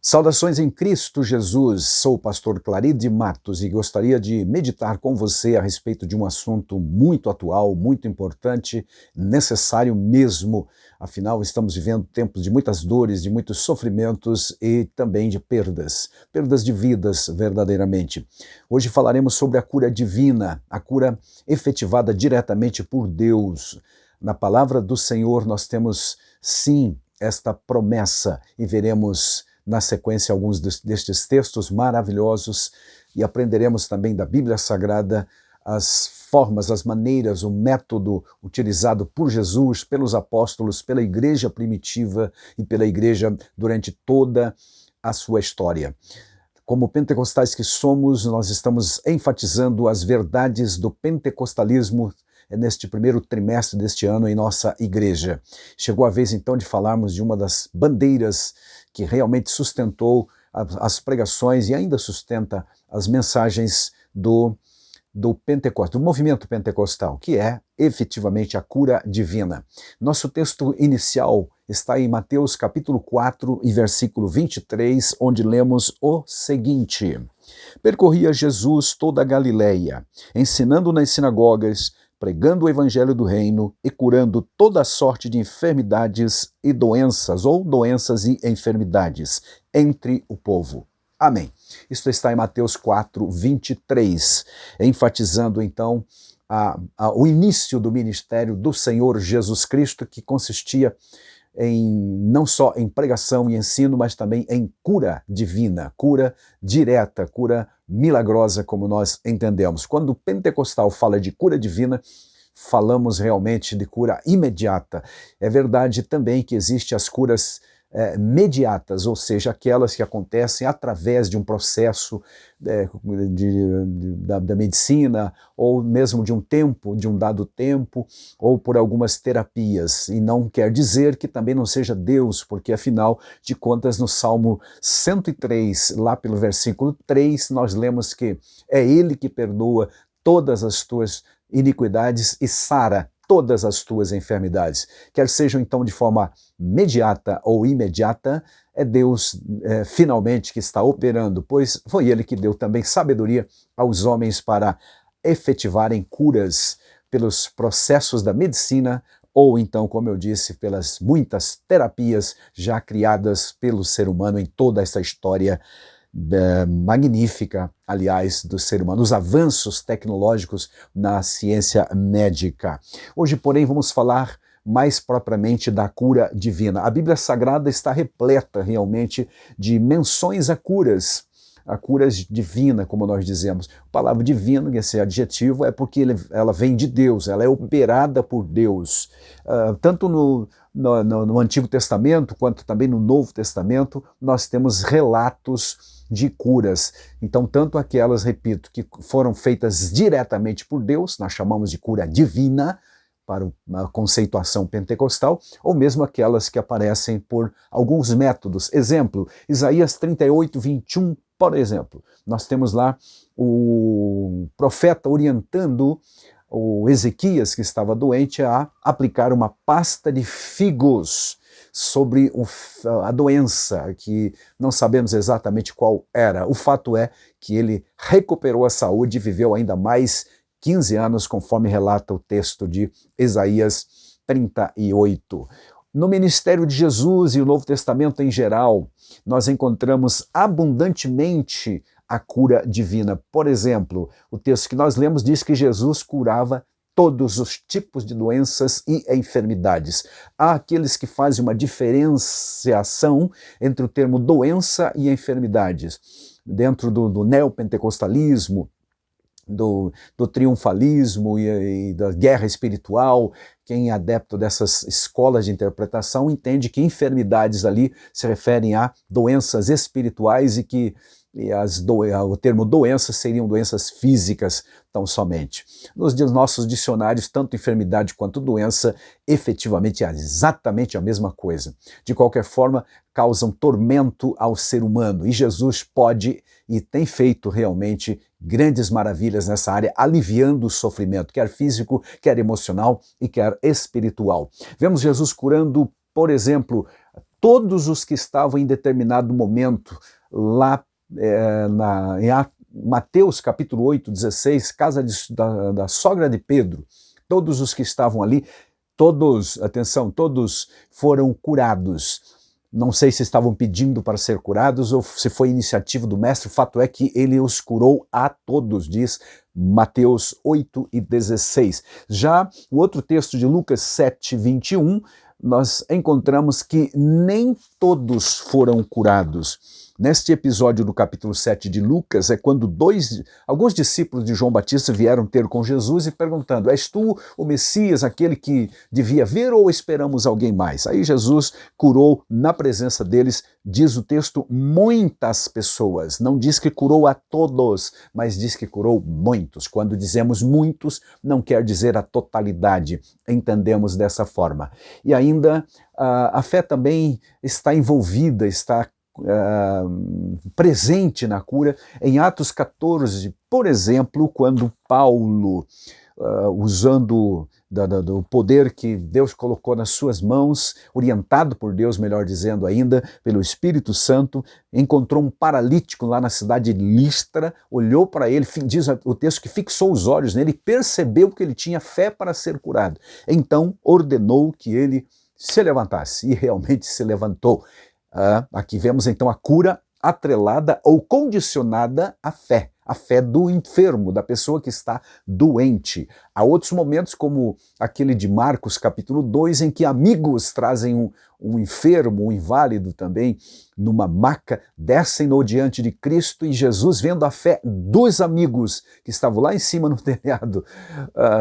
Saudações em Cristo Jesus, sou o pastor Claride Matos e gostaria de meditar com você a respeito de um assunto muito atual, muito importante, necessário mesmo. Afinal, estamos vivendo tempos de muitas dores, de muitos sofrimentos e também de perdas de vidas verdadeiramente. Hoje falaremos sobre a cura divina, a cura efetivada diretamente por Deus. Na palavra do Senhor nós temos, sim, esta promessa e veremos na sequência alguns destes textos maravilhosos e aprenderemos também da Bíblia Sagrada as formas, as maneiras, o método utilizado por Jesus, pelos apóstolos, pela igreja primitiva e pela igreja durante toda a sua história. Como pentecostais que somos, nós estamos enfatizando as verdades do pentecostalismo neste primeiro trimestre deste ano em nossa igreja. Chegou a vez então de falarmos de uma das bandeiras que realmente sustentou as pregações e ainda sustenta as mensagens do Pentecostes, do movimento pentecostal, que é efetivamente a cura divina. Nosso texto inicial está em Mateus capítulo 4 e versículo 23, onde lemos o seguinte: Percorria Jesus toda a Galileia, ensinando nas sinagogas, pregando o evangelho do reino e curando toda sorte de enfermidades e doenças, ou doenças e enfermidades, entre o povo. Amém. Isto está em Mateus 4, 23, enfatizando então o início do ministério do Senhor Jesus Cristo, que consistia não só em pregação e ensino, mas também em cura divina, cura direta, cura milagrosa, como nós entendemos. Quando o pentecostal fala de cura divina, falamos realmente de cura imediata. É verdade também que existem as curas mediatas, ou seja, aquelas que acontecem através de um processo da medicina, ou mesmo de um dado tempo, ou por algumas terapias. E não quer dizer que também não seja Deus, porque afinal de contas no Salmo 103, lá pelo versículo 3, nós lemos que é Ele que perdoa todas as tuas iniquidades e sara todas as tuas enfermidades. Quer sejam então de forma mediata ou imediata, é Deus finalmente que está operando, pois foi Ele que deu também sabedoria aos homens para efetivarem curas pelos processos da medicina ou então, como eu disse, pelas muitas terapias já criadas pelo ser humano em toda essa história magnífica, aliás, do ser humano, os avanços tecnológicos na ciência médica. Hoje, porém, vamos falar mais propriamente da cura divina. A Bíblia Sagrada está repleta realmente de menções a curas divina, como nós dizemos. A palavra divino, esse adjetivo, é porque ela vem de Deus, ela é operada por Deus. Tanto no Antigo Testamento, quanto também no Novo Testamento, nós temos relatos de curas. Então, tanto aquelas, repito, que foram feitas diretamente por Deus, nós chamamos de cura divina, para uma conceituação pentecostal, ou mesmo aquelas que aparecem por alguns métodos. Exemplo, Isaías 38, 21, por exemplo. Nós temos lá o profeta orientando o Ezequias, que estava doente, a aplicar uma pasta de figos sobre a doença, que não sabemos exatamente qual era. O fato é que ele recuperou a saúde e viveu ainda mais 15 anos, conforme relata o texto de Isaías 38. No ministério de Jesus e o Novo Testamento em geral, nós encontramos abundantemente a cura divina. Por exemplo, o texto que nós lemos diz que Jesus curava todos os tipos de doenças e enfermidades. Há aqueles que fazem uma diferenciação entre o termo doença e enfermidades. Dentro do neopentecostalismo, do triunfalismo e da guerra espiritual, quem é adepto dessas escolas de interpretação entende que enfermidades ali se referem a doenças espirituais e que o termo doenças seriam doenças físicas tão somente. Nos nossos dicionários, tanto enfermidade quanto doença efetivamente é exatamente a mesma coisa. De qualquer forma, causam tormento ao ser humano e Jesus pode e tem feito realmente grandes maravilhas nessa área, aliviando o sofrimento, quer físico, quer emocional e quer espiritual. Vemos Jesus curando, por exemplo, todos os que estavam em determinado momento lá em Mateus capítulo 8, 16, casa da sogra de Pedro, todos os que estavam ali, todos, atenção, todos foram curados. Não sei se estavam pedindo para ser curados ou se foi iniciativa do mestre, o fato é que ele os curou a todos, diz Mateus 8 e 16. Já o outro texto de Lucas 7, 21, nós encontramos que nem todos foram curados. Neste episódio do capítulo 7 de Lucas, é quando alguns discípulos de João Batista vieram ter com Jesus e perguntando: és tu o Messias, aquele que devia vir, ou esperamos alguém mais? Aí Jesus curou na presença deles, diz o texto, muitas pessoas. Não diz que curou a todos, mas diz que curou muitos. Quando dizemos muitos, não quer dizer a totalidade. Entendemos dessa forma. E ainda a fé também está envolvida, está presente na cura. Em Atos 14, por exemplo, quando Paulo, usando do poder que Deus colocou nas suas mãos, orientado por Deus, melhor dizendo ainda, pelo Espírito Santo, encontrou um paralítico lá na cidade de Listra, olhou para ele, diz o texto que fixou os olhos nele, percebeu que ele tinha fé para ser curado. Então ordenou que ele se levantasse, e realmente se levantou. Aqui vemos então a cura atrelada ou condicionada à fé. A fé do enfermo, da pessoa que está doente. Há outros momentos, como aquele de Marcos capítulo 2, em que amigos trazem um enfermo, um inválido também, numa maca, descem-no diante de Cristo, e Jesus, vendo a fé dos amigos que estavam lá em cima no telhado,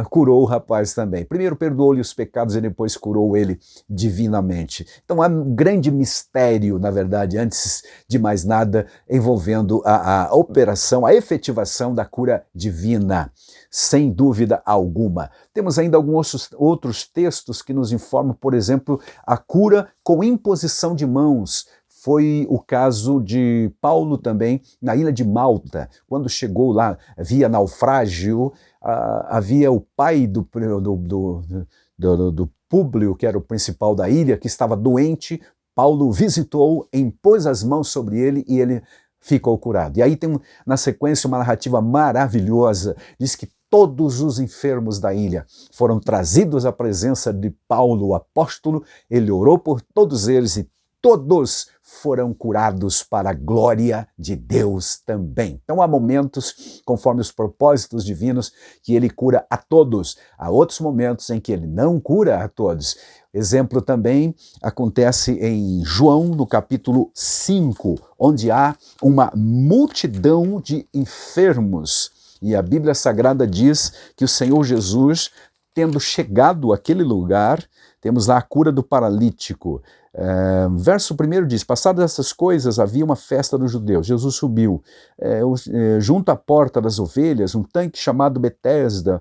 curou o rapaz também. Primeiro perdoou-lhe os pecados e depois curou ele divinamente. Então há um grande mistério, na verdade, antes de mais nada, envolvendo a operação, a efetivação da cura divina, sem dúvida alguma. Temos ainda alguns outros textos que nos informam, por exemplo, a cura com imposição de mãos. Foi o caso de Paulo também, na ilha de Malta. Quando chegou lá, via naufrágio, havia o pai do Públio, que era o principal da ilha, que estava doente. Paulo visitou, impôs as mãos sobre ele e ele ficou curado. E aí tem na sequência uma narrativa maravilhosa, diz que todos os enfermos da ilha foram trazidos à presença de Paulo, o apóstolo, ele orou por todos eles e todos foram curados para a glória de Deus também. Então há momentos, conforme os propósitos divinos, que ele cura a todos. Há outros momentos em que ele não cura a todos. Exemplo também acontece em João, no capítulo 5, onde há uma multidão de enfermos. E a Bíblia Sagrada diz que o Senhor Jesus, tendo chegado àquele lugar, temos lá a cura do paralítico. Verso 1 diz: passadas essas coisas, havia uma festa dos judeus. Jesus subiu. Junto à porta das ovelhas, um tanque chamado Betesda,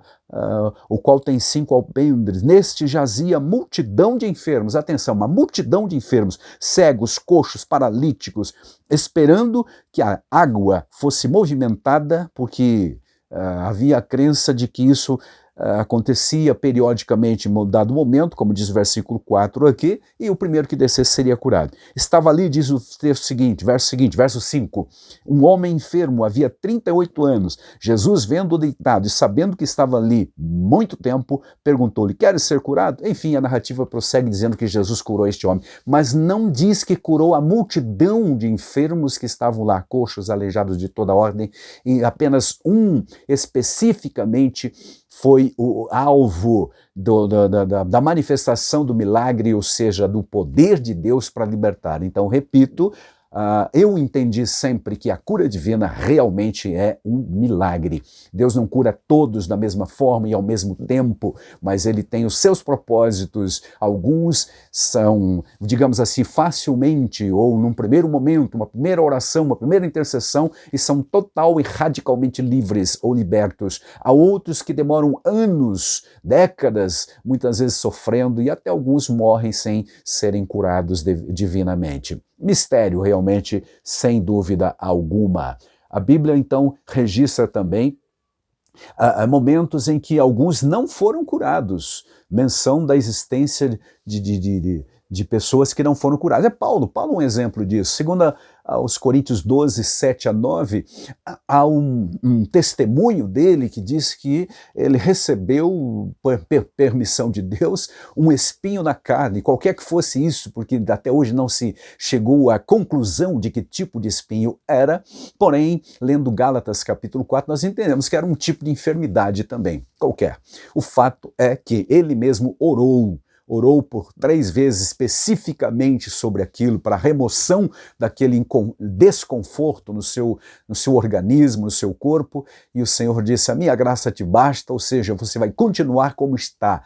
o qual tem 5 alpendres. Neste jazia multidão de enfermos. Atenção, uma multidão de enfermos, cegos, coxos, paralíticos, esperando que a água fosse movimentada, porque havia a crença de que isso acontecia periodicamente em dado momento, como diz o versículo 4 aqui, e o primeiro que descesse seria curado. Estava ali, diz o texto seguinte, verso 5, um homem enfermo, havia 38 anos. Jesus, vendo-o deitado e sabendo que estava ali muito tempo, perguntou-lhe: queres ser curado? Enfim, a narrativa prossegue dizendo que Jesus curou este homem, mas não diz que curou a multidão de enfermos que estavam lá, coxos, aleijados de toda ordem, e apenas um especificamente foi o alvo da manifestação do milagre, ou seja, do poder de Deus para libertar. Então, repito, eu entendi sempre que a cura divina realmente é um milagre. Deus não cura todos da mesma forma e ao mesmo tempo, mas ele tem os seus propósitos. Alguns são, digamos assim, facilmente ou num primeiro momento, uma primeira oração, uma primeira intercessão, e são total e radicalmente livres ou libertos. Há outros que demoram anos, décadas, muitas vezes sofrendo, e até alguns morrem sem serem curados divinamente. Mistério, realmente, sem dúvida alguma. A Bíblia, então, registra também momentos em que alguns não foram curados. Menção da existência de de pessoas que não foram curadas. Paulo é um exemplo disso. Segundo aos Coríntios 12, 7 a 9, há um testemunho dele que diz que ele recebeu, por permissão de Deus, um espinho na carne, qualquer que fosse isso, porque até hoje não se chegou à conclusão de que tipo de espinho era, porém, lendo Gálatas capítulo 4, nós entendemos que era um tipo de enfermidade também, qualquer. O fato é que ele mesmo orou por 3 vezes especificamente sobre aquilo, para a remoção daquele desconforto no seu organismo, no seu corpo, e o Senhor disse, a minha graça te basta, ou seja, você vai continuar como está,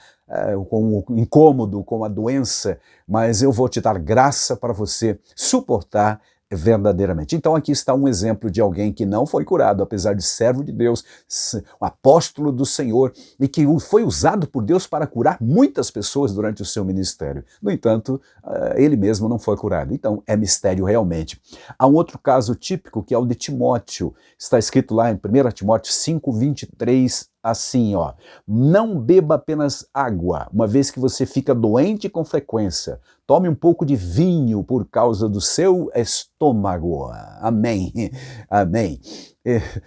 com o incômodo, com a doença, mas eu vou te dar graça para você suportar verdadeiramente. Então aqui está um exemplo de alguém que não foi curado, apesar de servo de Deus, um apóstolo do Senhor, e que foi usado por Deus para curar muitas pessoas durante o seu ministério. No entanto, ele mesmo não foi curado. Então é mistério realmente. Há um outro caso típico que é o de Timóteo. Está escrito lá em 1 Timóteo 5:23, assim, ó, não beba apenas água, uma vez que você fica doente com frequência. Tome um pouco de vinho por causa do seu estômago. Amém. Amém.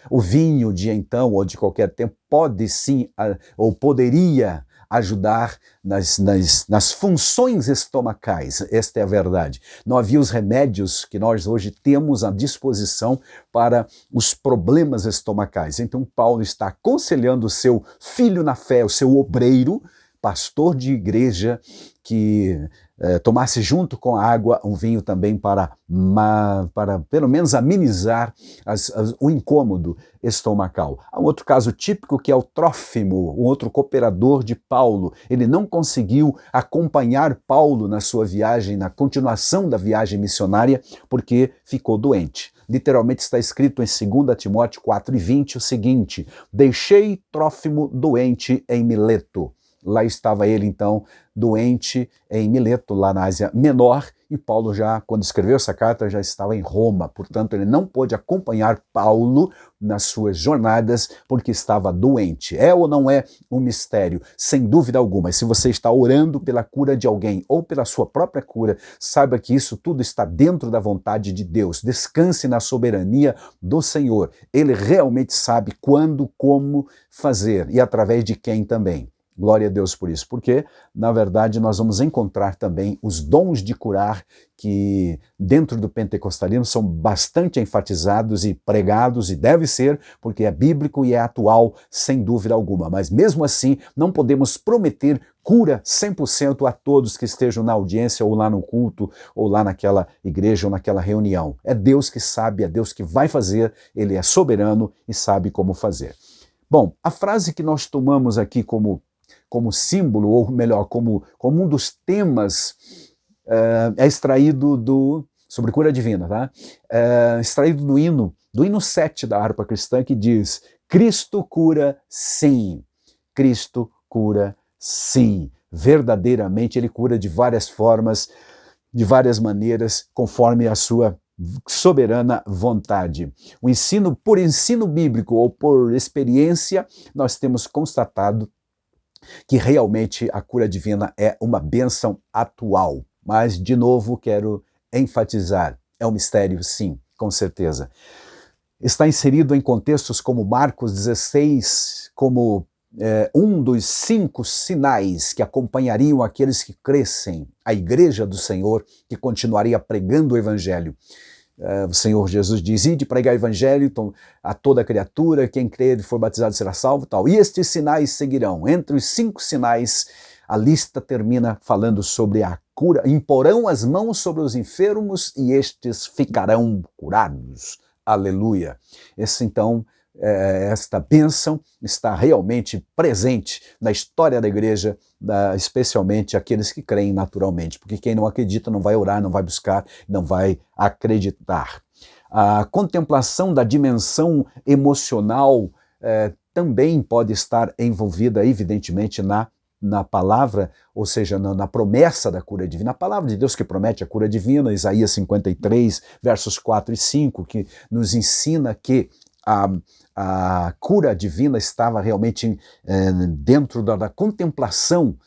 O vinho de então ou de qualquer tempo pode sim, ou poderia ajudar nas funções estomacais. Esta é a verdade. Não havia os remédios que nós hoje temos à disposição para os problemas estomacais. Então Paulo está aconselhando o seu filho na fé, o seu obreiro, pastor de igreja, que tomasse junto com a água um vinho também para pelo menos amenizar o incômodo estomacal. Há um outro caso típico que é o Trófimo, um outro cooperador de Paulo. Ele não conseguiu acompanhar Paulo na sua viagem, na continuação da viagem missionária, porque ficou doente. Literalmente está escrito em 2 Timóteo 4:20 o seguinte, deixei Trófimo doente em Mileto. Lá estava ele, então, doente em Mileto, lá na Ásia Menor, e Paulo já, quando escreveu essa carta, já estava em Roma. Portanto, ele não pôde acompanhar Paulo nas suas jornadas, porque estava doente. É ou não é um mistério? Sem dúvida alguma. E se você está orando pela cura de alguém, ou pela sua própria cura, saiba que isso tudo está dentro da vontade de Deus. Descanse na soberania do Senhor. Ele realmente sabe quando, como fazer, e através de quem também. Glória a Deus por isso, porque, na verdade, nós vamos encontrar também os dons de curar que, dentro do pentecostalismo, são bastante enfatizados e pregados, e deve ser, porque é bíblico e é atual, sem dúvida alguma. Mas, mesmo assim, não podemos prometer cura 100% a todos que estejam na audiência, ou lá no culto, ou lá naquela igreja, ou naquela reunião. É Deus que sabe, é Deus que vai fazer, Ele é soberano e sabe como fazer. Bom, a frase que nós tomamos aqui como símbolo, ou melhor, como um dos temas, é extraído sobre cura divina, tá? Extraído do hino 7 da harpa cristã, que diz, Cristo cura sim, Cristo cura sim. Verdadeiramente Ele cura de várias formas, de várias maneiras, conforme a sua soberana vontade. Por ensino bíblico ou por experiência, nós temos constatado que realmente a cura divina é uma bênção atual. Mas, de novo, quero enfatizar, é um mistério, sim, com certeza. Está inserido em contextos como Marcos 16, como um dos 5 sinais que acompanhariam aqueles que crescem, a igreja do Senhor, que continuaria pregando o evangelho. O Senhor Jesus diz, ide pregar o evangelho a toda criatura, quem crer e for batizado será salvo, tal. E estes sinais seguirão. Entre os 5 sinais, a lista termina falando sobre a cura. Imporão as mãos sobre os enfermos e estes ficarão curados. Aleluia. Esta bênção está realmente presente na história da igreja, especialmente aqueles que creem naturalmente, porque quem não acredita não vai orar, não vai buscar, não vai acreditar. A contemplação da dimensão emocional também pode estar envolvida, evidentemente, na palavra, ou seja, na promessa da cura divina. A palavra de Deus que promete a cura divina, Isaías 53, versos 4 e 5, que nos ensina que a cura divina estava realmente dentro da contemplação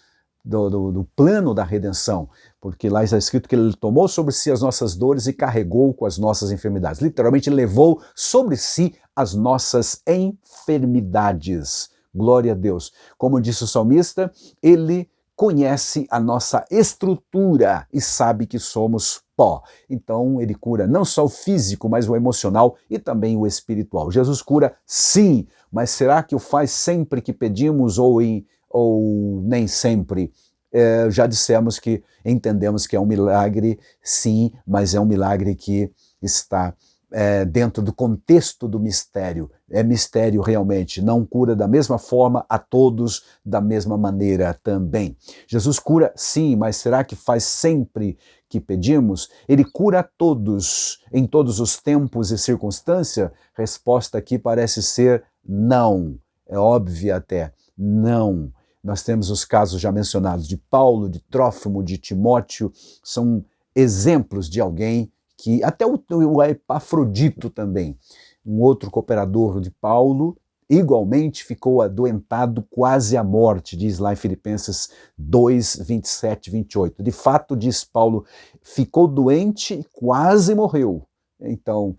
do plano da redenção, porque lá está escrito que ele tomou sobre si as nossas dores e carregou com as nossas enfermidades. Literalmente levou sobre si as nossas enfermidades. Glória a Deus. Como disse o salmista, ele conhece a nossa estrutura e sabe que somos pó. Então ele cura não só o físico, mas o emocional e também o espiritual. Jesus cura sim, mas será que o faz sempre que pedimos ou nem sempre? Já dissemos que entendemos que é um milagre, sim, mas é um milagre que está dentro do contexto do mistério. É mistério realmente, não cura da mesma forma a todos da mesma maneira também. Jesus cura sim, mas será que faz sempre que pedimos? Ele cura a todos em todos os tempos e circunstâncias? Resposta aqui parece ser não. É óbvia até, não. Nós temos os casos já mencionados de Paulo, de Trófimo, de Timóteo, são exemplos de alguém que, até o Epafrodito também, um outro cooperador de Paulo, igualmente ficou adoentado quase à morte, diz lá em Filipenses 2, 27 e 28. De fato, diz Paulo, ficou doente e quase morreu. Então,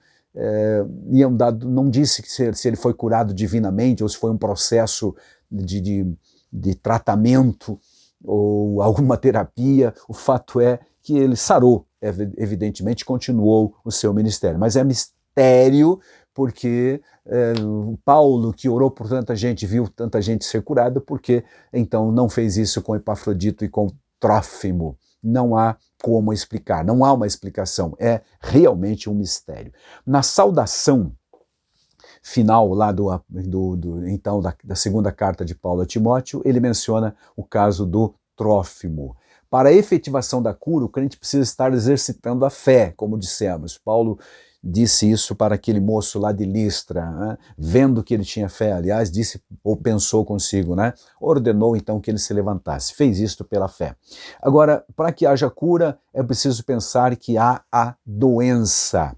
não disse que se ele foi curado divinamente ou se foi um processo de tratamento ou alguma terapia, o fato é que ele sarou, evidentemente continuou o seu ministério, mas é mistério porque Paulo, que orou por tanta gente, viu tanta gente ser curada, porque então não fez isso com Epafrodito e com Trófimo. Não há como explicar, não há uma explicação, é realmente um mistério. Na saudação final lá então da segunda carta de Paulo a Timóteo, ele menciona o caso do Trófimo. Para a efetivação da cura, o crente precisa estar exercitando a fé, como dissemos. Paulo disse isso para aquele moço lá de Listra, né? Vendo que ele tinha fé, aliás, disse ou pensou consigo, né? Ordenou então que ele se levantasse, fez isto pela fé. Agora, para que haja cura, é preciso pensar que há a doença,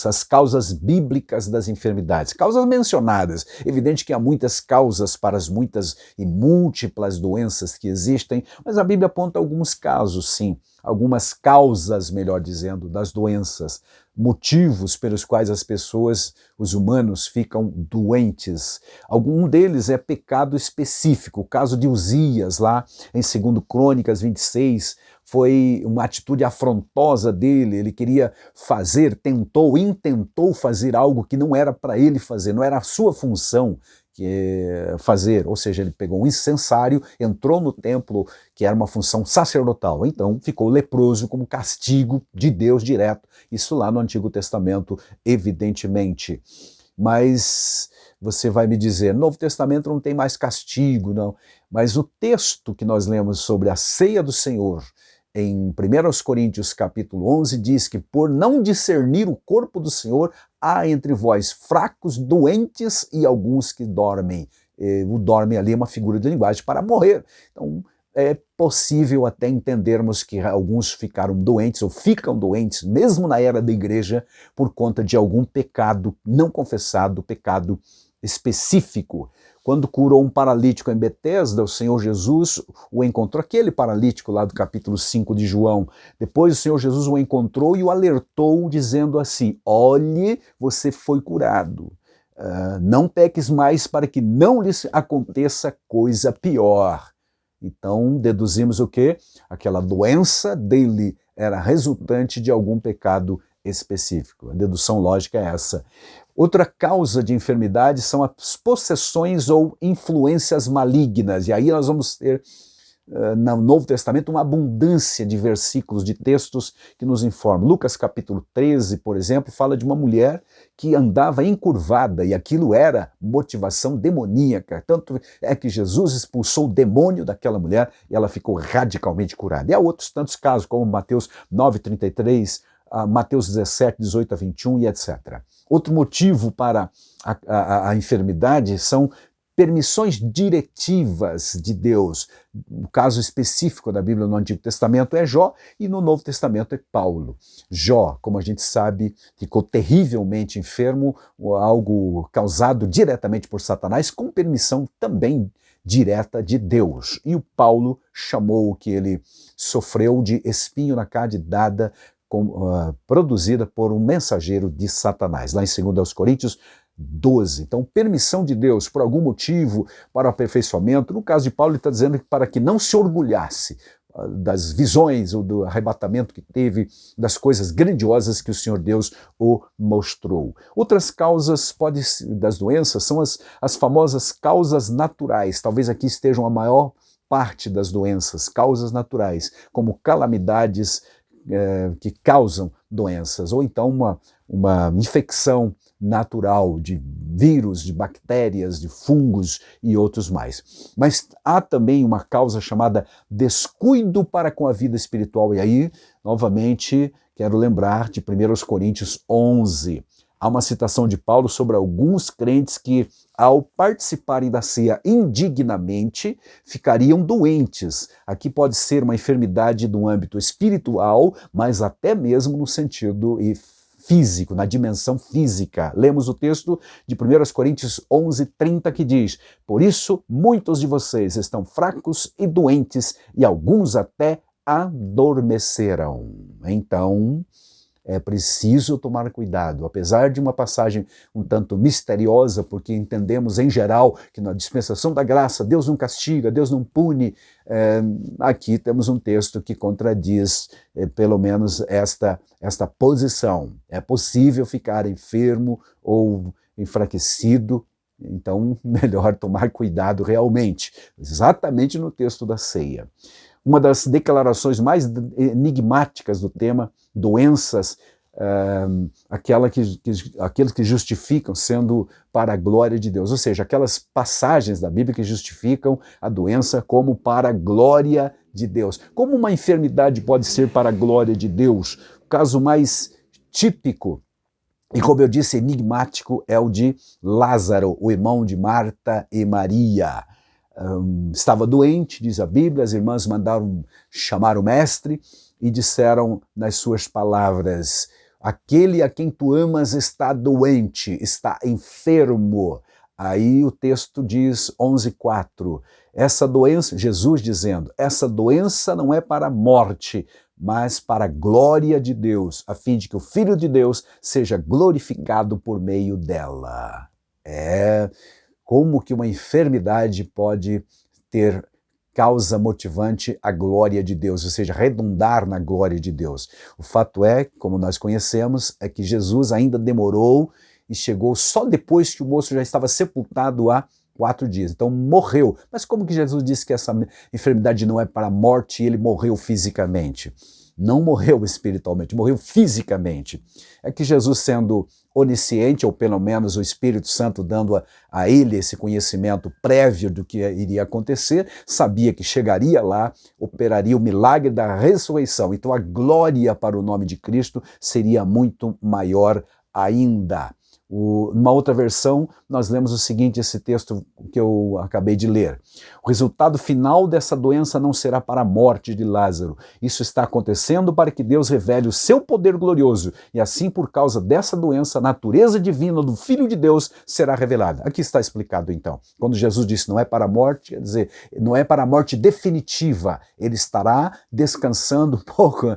as causas bíblicas das enfermidades, causas mencionadas. Evidente que há muitas causas para as muitas e múltiplas doenças que existem, mas a Bíblia aponta alguns casos, sim, algumas causas, melhor dizendo, das doenças, motivos pelos quais as pessoas, os humanos, ficam doentes. Algum deles é pecado específico. O caso de Uzias, lá em 2 Crônicas 26, foi uma atitude afrontosa dele. Ele queria intentou fazer algo que não era para ele fazer, não era a sua função fazer, ou seja, ele pegou um incensário, entrou no templo, que era uma função sacerdotal, então ficou leproso como castigo de Deus direto, isso lá no Antigo Testamento, evidentemente. Mas você vai me dizer, no Novo Testamento não tem mais castigo, não, mas o texto que nós lemos sobre a ceia do Senhor, em 1 Coríntios capítulo 11, diz que por não discernir o corpo do Senhor, há entre vós fracos, doentes e alguns que dormem. O dorme ali é uma figura de linguagem para morrer. Então é possível até entendermos que alguns ficaram doentes ou ficam doentes, mesmo na era da igreja, por conta de algum pecado não confessado, pecado específico. Quando curou um paralítico em Betesda, o Senhor Jesus o encontrou, aquele paralítico lá do capítulo 5 de João. Depois o Senhor Jesus o encontrou e o alertou, dizendo assim, olhe, você foi curado. Não peques mais para que não lhes aconteça coisa pior. Então deduzimos o quê? Aquela doença dele era resultante de algum pecado específico. A dedução lógica é essa. Outra causa de enfermidade são as possessões ou influências malignas. E aí nós vamos ter, no Novo Testamento, uma abundância de versículos, de textos que nos informam. Lucas capítulo 13, por exemplo, fala de uma mulher que andava encurvada e aquilo era motivação demoníaca. Tanto é que Jesus expulsou o demônio daquela mulher e ela ficou radicalmente curada. E há outros tantos casos, como Mateus 9:33, Mateus 17, 18 a 21 e etc. Outro motivo para a enfermidade são permissões diretivas de Deus. O caso específico da Bíblia no Antigo Testamento é Jó e no Novo Testamento é Paulo. Jó, como a gente sabe, ficou terrivelmente enfermo, algo causado diretamente por Satanás, com permissão também direta de Deus. E o Paulo chamou o que ele sofreu de espinho na carne dada, produzida por um mensageiro de Satanás. Lá em 2 Coríntios 12. Então, permissão de Deus por algum motivo para o aperfeiçoamento. No caso de Paulo, ele está dizendo que para que não se orgulhasse das visões ou do arrebatamento que teve, das coisas grandiosas que o Senhor Deus o mostrou. Outras causas das doenças são as famosas causas naturais. Talvez aqui estejam a maior parte das doenças, causas naturais, como calamidades que causam doenças, ou então uma infecção natural de vírus, de bactérias, de fungos e outros mais. Mas há também uma causa chamada descuido para com a vida espiritual. E aí, novamente, quero lembrar de 1 Coríntios 11. Há uma citação de Paulo sobre alguns crentes que, ao participarem da ceia indignamente, ficariam doentes. Aqui pode ser uma enfermidade do âmbito espiritual, mas até mesmo no sentido físico, na dimensão física. Lemos o texto de 1 Coríntios 11:30 que diz: por isso, muitos de vocês estão fracos e doentes, e alguns até adormeceram. Então, é preciso tomar cuidado, apesar de uma passagem um tanto misteriosa, porque entendemos em geral que na dispensação da graça Deus não castiga, Deus não pune. Aqui temos um texto que contradiz pelo menos esta posição. É possível ficar enfermo ou enfraquecido, então melhor tomar cuidado realmente, exatamente no texto da ceia. Uma das declarações mais enigmáticas do tema doenças, aqueles que justificam sendo para a glória de Deus, ou seja, aquelas passagens da Bíblia que justificam a doença como para a glória de Deus. Como uma enfermidade pode ser para a glória de Deus? O caso mais típico e, como eu disse, enigmático é o de Lázaro, o irmão de Marta e Maria. Estava doente, diz a Bíblia, as irmãs mandaram chamar o mestre e disseram nas suas palavras: aquele a quem tu amas está doente, está enfermo. Aí o texto diz, 11:4, essa doença, Jesus dizendo, essa doença não é para a morte, mas para a glória de Deus, a fim de que o Filho de Deus seja glorificado por meio dela. Como que uma enfermidade pode ter causa motivante a glória de Deus, ou seja, redundar na glória de Deus. O fato é, como nós conhecemos, é que Jesus ainda demorou e chegou só depois que o moço já estava sepultado há 4 dias. Então morreu. Mas como que Jesus disse que essa enfermidade não é para a morte e ele morreu fisicamente? Não morreu espiritualmente, morreu fisicamente. É que Jesus, sendo onisciente, ou pelo menos o Espírito Santo dando a ele esse conhecimento prévio do que iria acontecer, sabia que chegaria lá, operaria o milagre da ressurreição. Então a glória para o nome de Cristo seria muito maior ainda. Numa outra versão, nós lemos o seguinte, esse texto que eu acabei de ler. O resultado final dessa doença não será para a morte de Lázaro. Isso está acontecendo para que Deus revele o seu poder glorioso e assim, por causa dessa doença, a natureza divina do Filho de Deus será revelada. Aqui está explicado então. Quando Jesus disse não é para a morte, quer dizer, não é para a morte definitiva. Ele estará descansando um pouco,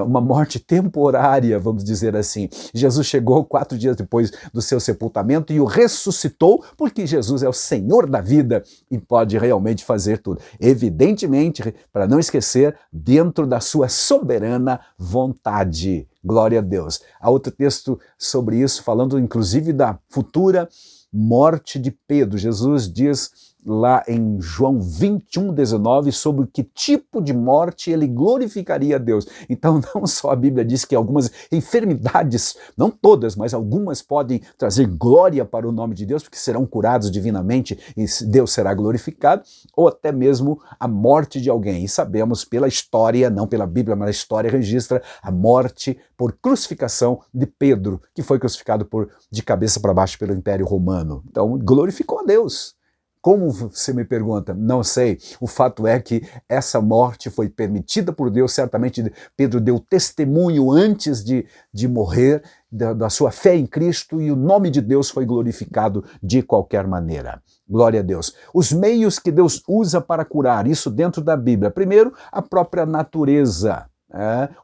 uma morte temporária, vamos dizer assim. Jesus chegou 4 dias depois do seu sepultamento e o ressuscitou, porque Jesus é o Senhor da vida e pode realmente fazer tudo. Evidentemente, para não esquecer, dentro da sua soberana vontade. Glória a Deus. Há outro texto sobre isso, falando inclusive da futura morte de Pedro. Jesus diz lá em João 21:19 sobre que tipo de morte ele glorificaria a Deus. Então não só a Bíblia diz que algumas enfermidades, não todas, mas algumas podem trazer glória para o nome de Deus, porque serão curados divinamente e Deus será glorificado, ou até mesmo a morte de alguém. E sabemos pela história, não pela Bíblia, mas a história registra a morte por crucificação de Pedro, que foi crucificado de cabeça para baixo pelo Império Romano. Então glorificou a Deus. Como você me pergunta? Não sei. O fato é que essa morte foi permitida por Deus. Certamente Pedro deu testemunho antes de morrer da sua fé em Cristo e o nome de Deus foi glorificado de qualquer maneira. Glória a Deus. Os meios que Deus usa para curar, isso dentro da Bíblia. Primeiro, a própria natureza.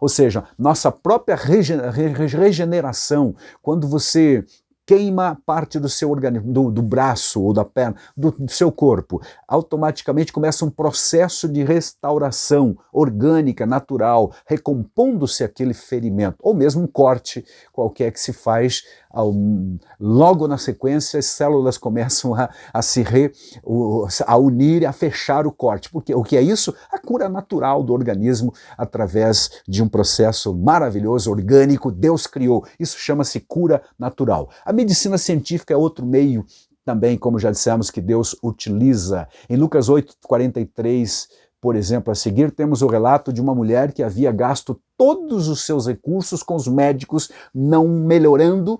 Ou seja, nossa própria regeneração. Quando você queima parte do seu organismo, do braço ou da perna, do seu corpo, automaticamente começa um processo de restauração orgânica, natural, recompondo-se aquele ferimento, ou mesmo um corte qualquer que se faz, logo na sequência as células começam a unir, a fechar o corte. Porque o que é isso? A cura natural do organismo através de um processo maravilhoso, orgânico, Deus criou. Isso chama-se cura natural. A medicina científica é outro meio também, como já dissemos, que Deus utiliza. Em Lucas 8:43, por exemplo, a seguir temos o relato de uma mulher que havia gasto todos os seus recursos com os médicos, não melhorando,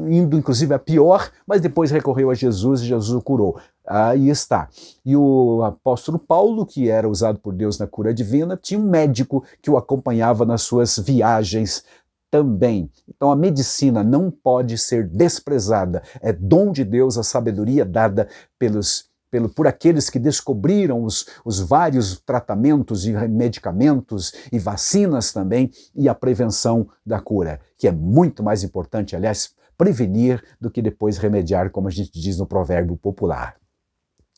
indo inclusive a pior, mas depois recorreu a Jesus e Jesus o curou. Aí está. E o apóstolo Paulo, que era usado por Deus na cura divina, tinha um médico que o acompanhava nas suas viagens também. Então a medicina não pode ser desprezada. É dom de Deus a sabedoria dada por aqueles que descobriram os vários tratamentos e medicamentos e vacinas também, e a prevenção da cura, que é muito mais importante, aliás, prevenir do que depois remediar, como a gente diz no provérbio popular.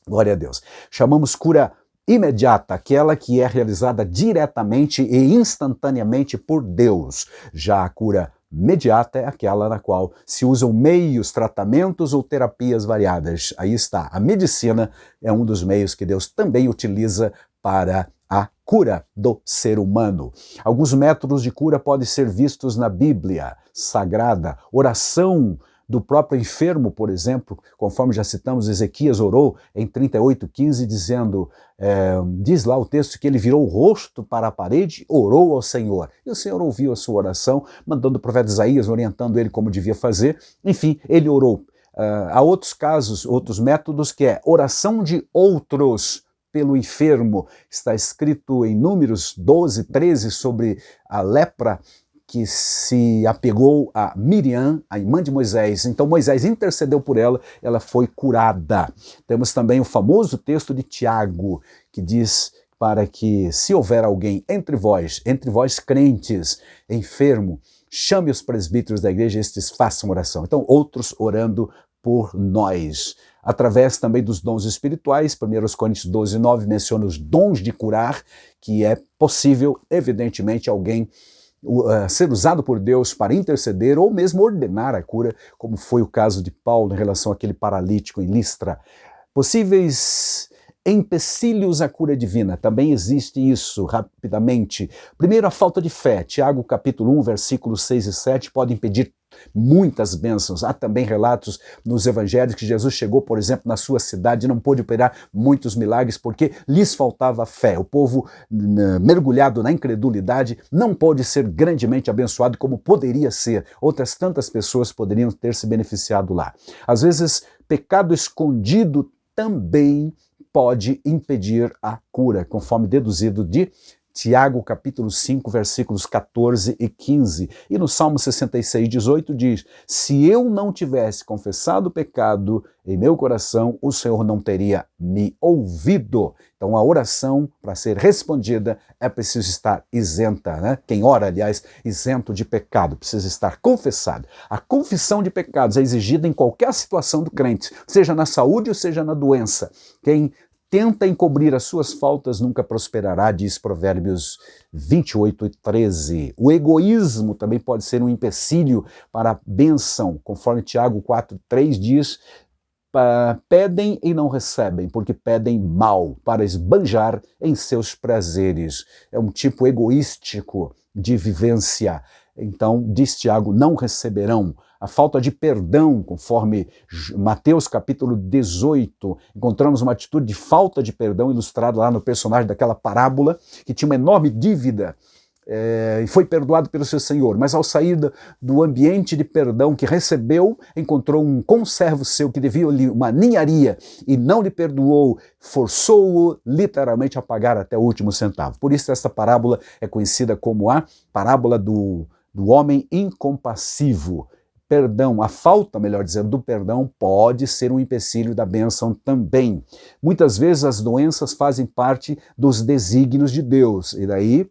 Glória a Deus. Chamamos cura imediata, aquela que é realizada diretamente e instantaneamente por Deus. Já a cura imediata é aquela na qual se usam meios, tratamentos ou terapias variadas. Aí está. A medicina é um dos meios que Deus também utiliza para a cura do ser humano. Alguns métodos de cura podem ser vistos na Bíblia Sagrada. Oração do próprio enfermo, por exemplo, conforme já citamos, Ezequias orou em 38:15, dizendo, diz lá o texto que ele virou o rosto para a parede, orou ao Senhor. E o Senhor ouviu a sua oração, mandando o profeta Isaías, orientando ele como devia fazer. Enfim, ele orou. Há outros casos, outros métodos, que é oração de outros pelo enfermo. Está escrito em Números 12:13 sobre a lepra, que se apegou a Miriam, a irmã de Moisés. Então Moisés intercedeu por ela, ela foi curada. Temos também o famoso texto de Tiago, que diz para que, se houver alguém entre vós crentes, enfermo, chame os presbíteros da igreja, estes façam oração. Então outros orando por nós. Através também dos dons espirituais, 1 Coríntios 12:9 menciona os dons de curar, que é possível, evidentemente, alguém ser usado por Deus para interceder ou mesmo ordenar a cura, como foi o caso de Paulo em relação àquele paralítico em Listra. Possíveis empecilhos à cura divina, também existe isso, rapidamente. Primeiro, a falta de fé. Tiago capítulo 1, versículos 6 e 7 pode impedir muitas bênçãos. Há também relatos nos evangelhos que Jesus chegou, por exemplo, na sua cidade e não pôde operar muitos milagres porque lhes faltava fé. O povo mergulhado na incredulidade não pôde ser grandemente abençoado como poderia ser. Outras tantas pessoas poderiam ter se beneficiado lá. Às vezes, pecado escondido também pode impedir a cura, conforme deduzido de Tiago capítulo 5, versículos 14 e 15. E no Salmo 66:18 diz: se eu não tivesse confessado o pecado em meu coração, o Senhor não teria me ouvido. Então a oração, para ser respondida, é preciso estar isenta, né? Quem ora, aliás, isento de pecado, precisa estar confessado. A confissão de pecados é exigida em qualquer situação do crente, seja na saúde ou seja na doença. Quem tenta encobrir as suas faltas nunca prosperará, diz Provérbios 28:13. O egoísmo também pode ser um empecilho para a bênção, conforme Tiago 4:3 diz: pedem e não recebem, porque pedem mal, para esbanjar em seus prazeres. É um tipo egoístico de vivência. Então, diz Tiago, não receberão. A falta de perdão, conforme Mateus capítulo 18, encontramos uma atitude de falta de perdão ilustrada lá no personagem daquela parábola, que tinha uma enorme dívida e foi perdoado pelo seu senhor, mas ao sair do ambiente de perdão que recebeu, encontrou um conservo seu que devia uma ninharia e não lhe perdoou, forçou-o literalmente a pagar até o último centavo. Por isso esta parábola é conhecida como a parábola do homem incompassivo. Perdão, a falta, melhor dizendo, do perdão pode ser um empecilho da bênção também. Muitas vezes as doenças fazem parte dos desígnios de Deus, e daí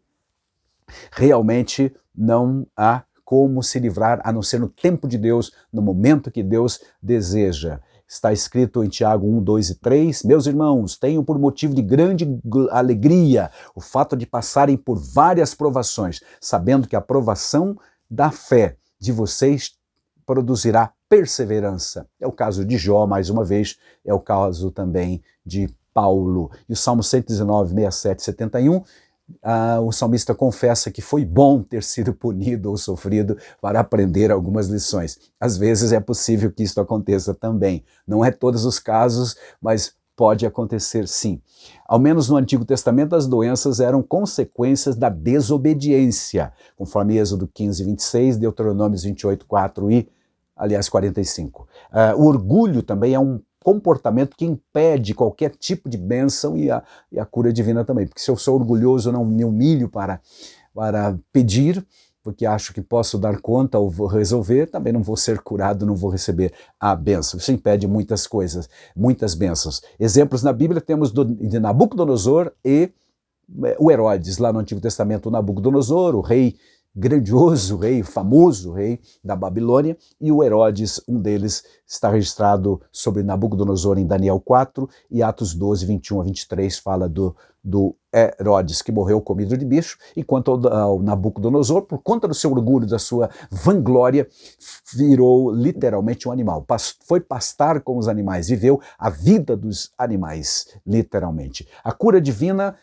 realmente não há como se livrar, a não ser no tempo de Deus, no momento que Deus deseja. Está escrito em Tiago 1, 2 e 3, meus irmãos, tenham por motivo de grande alegria o fato de passarem por várias provações, sabendo que a provação da fé de vocês produzirá perseverança. É o caso de Jó, mais uma vez, é o caso também de Paulo. E o Salmo 119, 67, 71, o salmista confessa que foi bom ter sido punido ou sofrido para aprender algumas lições. Às vezes é possível que isso aconteça também. Não é todos os casos, mas pode acontecer sim. Ao menos no Antigo Testamento, as doenças eram consequências da desobediência, conforme Êxodo 15, 26, Deuteronômios 28, 4 e, aliás, 45. O orgulho também é um comportamento que impede qualquer tipo de bênção e a cura divina também. Porque se eu sou orgulhoso, eu não me humilho para pedir, porque acho que posso dar conta ou vou resolver, também não vou ser curado, não vou receber a bênção. Isso impede muitas coisas, muitas bênçãos. Exemplos na Bíblia temos de Nabucodonosor e o Herodes, lá no Antigo Testamento, o Nabucodonosor, o rei grandioso rei, famoso rei da Babilônia, e o Herodes, um deles, está registrado sobre Nabucodonosor em Daniel 4, e Atos 12, 21 a 23 fala do Herodes, que morreu comido de bicho, enquanto ao Nabucodonosor, por conta do seu orgulho, da sua vanglória, virou literalmente um animal. Foi pastar com os animais, viveu a vida dos animais, literalmente. A cura divina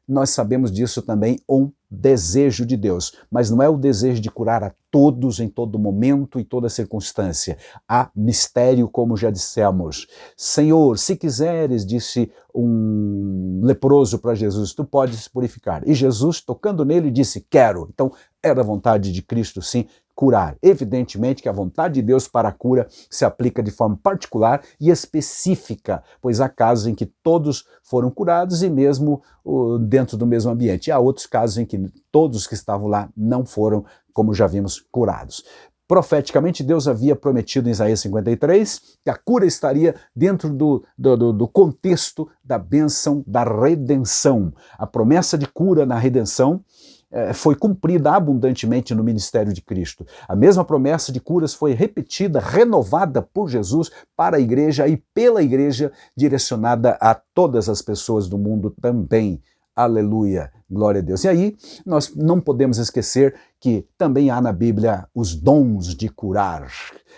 nós sabemos disso também, um desejo de Deus, mas não é o desejo de curar a todos em todo momento e toda circunstância. Há mistério, como já dissemos. Senhor, se quiseres, disse um leproso para Jesus, tu podes purificar. E Jesus, tocando nele, disse, quero. Então, era a vontade de Cristo, sim, curar. Evidentemente que a vontade de Deus para a cura se aplica de forma particular e específica, pois há casos em que todos foram curados e mesmo dentro do mesmo ambiente. E há outros casos em que todos que estavam lá não foram, como já vimos, curados. Profeticamente, Deus havia prometido em Isaías 53 que a cura estaria dentro do contexto da bênção da redenção. A promessa de cura na redenção foi cumprida abundantemente no ministério de Cristo. A mesma promessa de curas foi repetida, renovada por Jesus para a igreja e pela igreja, direcionada a todas as pessoas do mundo também. Aleluia, glória a Deus. E aí, nós não podemos esquecer que também há na Bíblia os dons de curar.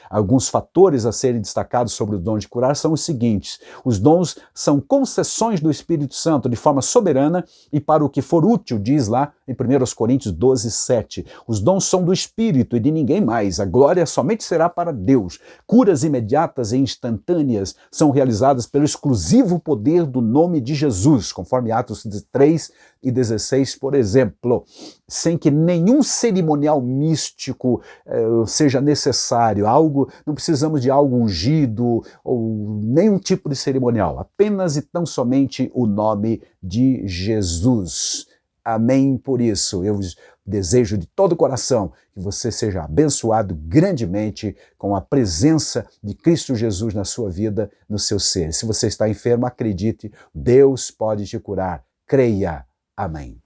Alguns fatores a serem destacados sobre o dom de curar são os seguintes. Os dons são concessões do Espírito Santo de forma soberana e para o que for útil, diz lá em 1 Coríntios 12, 7. Os dons são do Espírito e de ninguém mais. A glória somente será para Deus. Curas imediatas e instantâneas são realizadas pelo exclusivo poder do nome de Jesus, conforme Atos 3 e 16, por exemplo, sem que nenhum cerimonial místico seja necessário, não precisamos de algo ungido ou nenhum tipo de cerimonial, apenas e tão somente o nome de Jesus. Amém por isso. Eu desejo de todo o coração que você seja abençoado grandemente com a presença de Cristo Jesus na sua vida, no seu ser. Se você está enfermo, acredite, Deus pode te curar. Creia. Amém.